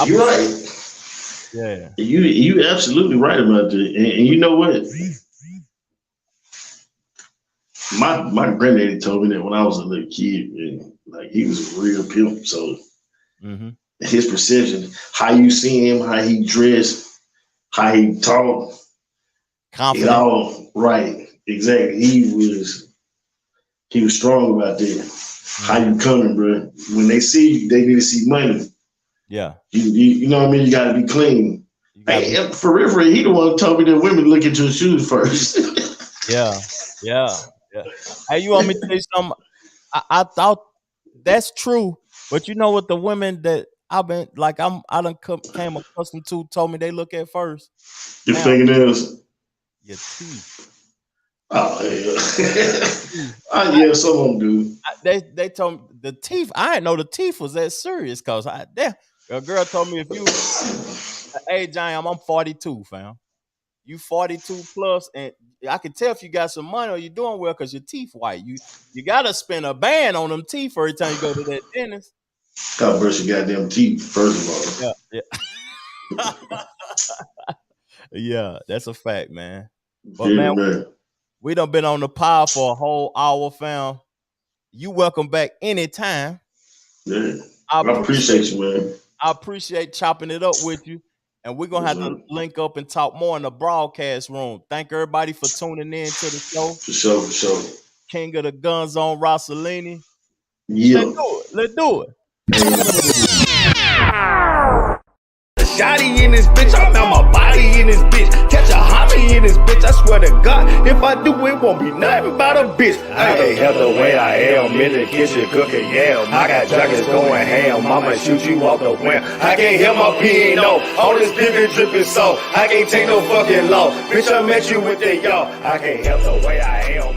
You're right. Yeah. You absolutely right about that. And you know what? My granddaddy told me that when I was a little kid, man, like he was a real pimp. So his perception, how you see him, how he dressed, how he talked, confident. It all right. Exactly. He was strong about that. How you coming, bro? When they see you, they need to see money. Yeah. You know what I mean? You got to be clean. Hey, for real, he the one who told me that women look at your shoes first. Yeah. Hey, you want me to tell you something? I thought that's true, but you know what? The women that I've been like, I done came accustomed to told me they look at first. Your fingernails. Your teeth. Oh yeah. Yeah, some of them do. They told me the teeth. I didn't know the teeth was that serious because a girl told me if you, hey Giant, I'm 42, fam. You 42 plus, and I can tell if you got some money or you're doing well because your teeth white. You gotta spend a band on them teeth every time you go to that dentist. Gotta brush your goddamn teeth first of all. Yeah. Yeah, that's a fact, man. But man, we done been on the pod for a whole hour, fam. You welcome back anytime. Yeah, I appreciate you, man. I appreciate chopping it up with you. And we're going to have to link up and talk more in the broadcast room. Thank everybody for tuning in to the show. For sure. King of the GunZone, Rossalini. Yeah. Let's do it. Shotty in this bitch, I'm out my body in this bitch. Catch a homie in this bitch, I swear to God. If I do, it won't be nothing about a bitch. I can't help the way I am. In the kitchen cooking yam. I got junkies going ham. I'ma shoot you off the whim. I can't hear my P.No. All this dripping so I can't take no fucking law. Bitch, I met you with the y'all. I can't help the way I am.